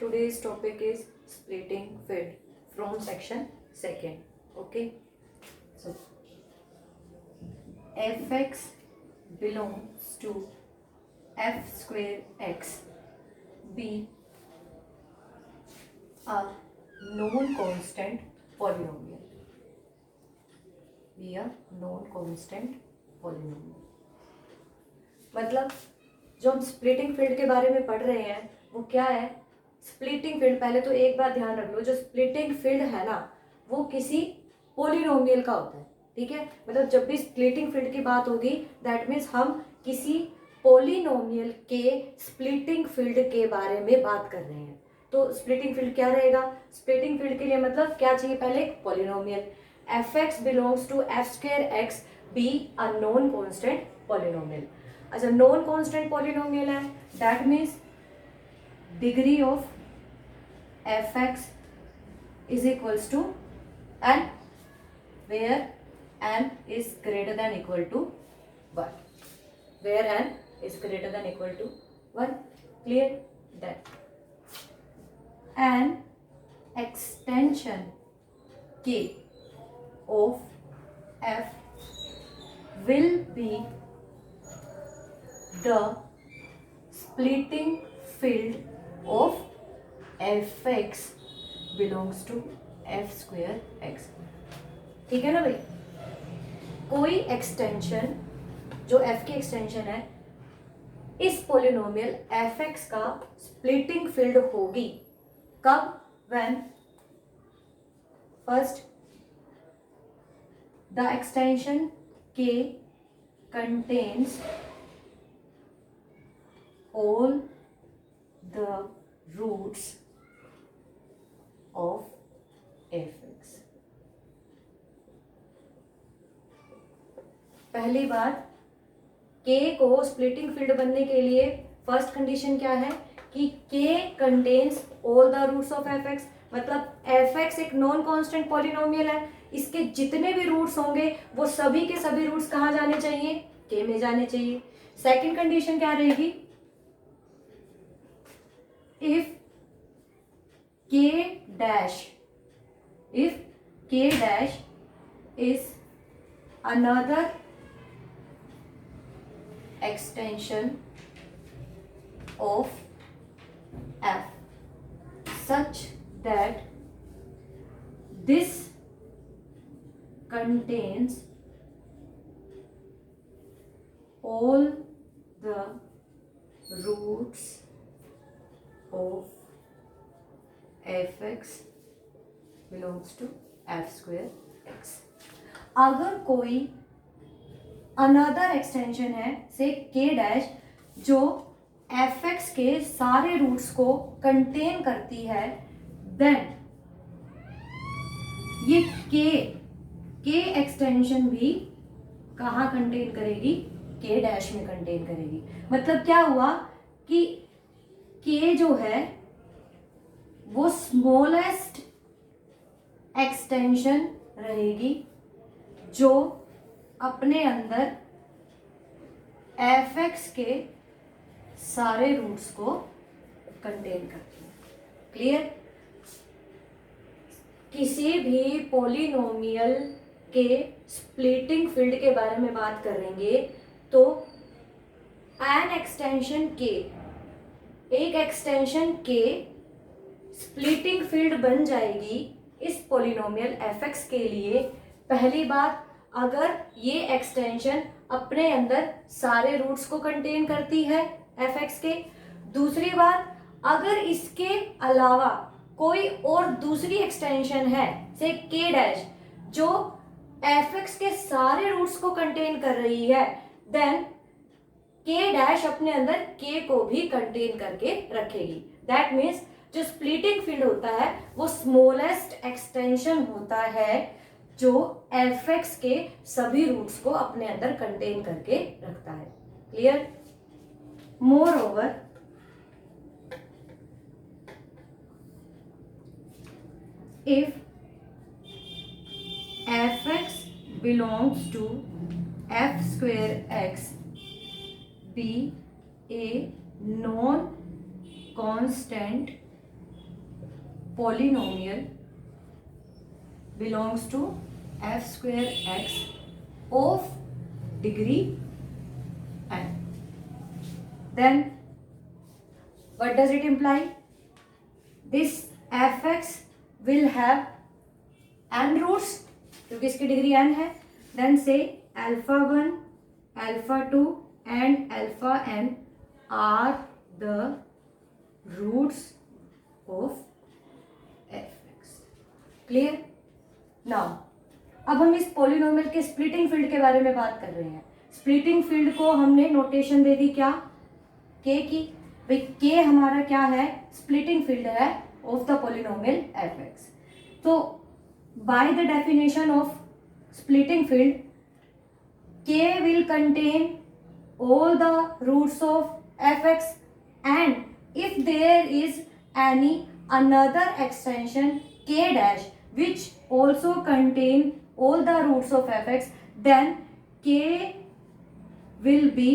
Today's topic is splitting field from section second. Okay. So fx belongs to f square x be a known constant polynomial. Be a known constant polynomial. मतलब जो हम splitting field के बारे में पढ़ रहे हैं वो क्या है? स्प्लिटिंग फील्ड, पहले तो एक बात ध्यान रख लो, जो स्प्लिटिंग फील्ड है ना वो किसी पोलिनोमियल का होता है, ठीक है। मतलब जब भी स्प्लिटिंग फील्ड की बात होगी दैट मीन्स हम किसी पोलिनोमियल के स्प्लिटिंग फील्ड के बारे में बात कर रहे हैं। तो स्प्लिटिंग फील्ड क्या रहेगा? स्प्लिटिंग फील्ड के लिए मतलब क्या चाहिए? पहले polynomial f x belongs to f square x be a non constant polynomial. अच्छा, नॉन कॉन्स्टेंट पोलिनोमियल है that means degree of f x is equals to n where n is greater than equal to 1, where n is greater than equal to 1। Clear? That an extension k of f will be the splitting field of fx belongs to f square x। ठीक है ना भाई? कोई extension जो f की extension है इस polynomial fx का स्प्लिटिंग फील्ड होगी कब? when first the extension k contains all the roots of fx। पहली बात, k को स्प्लिटिंग फील्ड बनने के लिए फर्स्ट कंडीशन क्या है कि k contains all the roots of fx। मतलब fx एक नॉन कांस्टेंट पॉलिनोमियल है, इसके जितने भी रूट्स होंगे वो सभी के सभी रूट्स कहाँ जाने चाहिए? k में जाने चाहिए। सेकंड कंडीशन क्या रहेगी? If k dash is another extension of f such that this contains all the roots of fx belongs to f square x। अगर कोई अनदर एक्सटेंशन है से k डैश जो fx के सारे रूट्स को कंटेन करती है, देन ये k एक्सटेंशन भी कहाँ कंटेन करेगी? k डैश में कंटेन करेगी। मतलब क्या हुआ कि k जो है वो स्मॉलेस्ट एक्सटेंशन रहेगी जो अपने अंदर fx के सारे रूट्स को कंटेन करती है। क्लियर? किसी भी पॉलिनोमियल के स्प्लिटिंग फील्ड के बारे में बात करेंगे तो एन एक्सटेंशन k, एक एक्सटेंशन k स्प्लिटिंग फील्ड बन जाएगी इस पॉलिनोमियल fx के लिए। पहली बात, अगर ये एक्सटेंशन अपने अंदर सारे रूट्स को कंटेन करती है fx के। दूसरी बात, अगर इसके अलावा कोई और दूसरी एक्सटेंशन है से k डैश जो fx के सारे रूट्स को कंटेन कर रही है, देन k डैश अपने अंदर k को भी कंटेन करके रखेगी। दैट मीन्स जो स्प्लिटिंग फील्ड होता है वो स्मॉलेस्ट एक्सटेंशन होता है जो fx के सभी रूट्स को अपने अंदर कंटेन करके रखता है। Clear? More over if fx belongs to f square x be a non constant polynomial belongs to f square x of degree n. Then what does it imply? This fx will have n roots क्योंकि इसकी degree n है. Then say alpha 1, alpha 2 and alpha n are the roots of fx. Clear? Now अब हम इस polynomial के splitting field के बारे में बात कर रहे हैं. स्प्लिटिंग फील्ड को हमने नोटेशन दे दी क्या, k की. भाई k हमारा क्या है, स्प्लिटिंग फील्ड है ऑफ द पोलिनोमियल fx. तो by the definition of splitting field k will contain all the roots of fx and if there is any another extension k dash which also contain all the roots of fx then k will be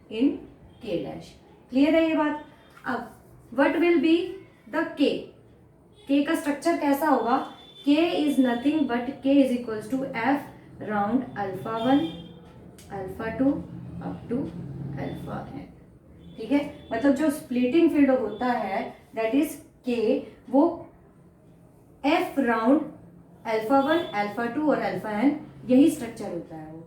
in k dash. Clear है ये बात. अब what will be the k? k का structure कैसा होगा? k is nothing but k is equals to f round alpha 1 alpha 2 up to alpha n. ठीक है, मतलब जो स्प्लिटिंग फील्ड होता है दैट इज k, वो f राउंड अल्फा 1 अल्फा 2 और अल्फा n, यही स्ट्रक्चर होता है वो.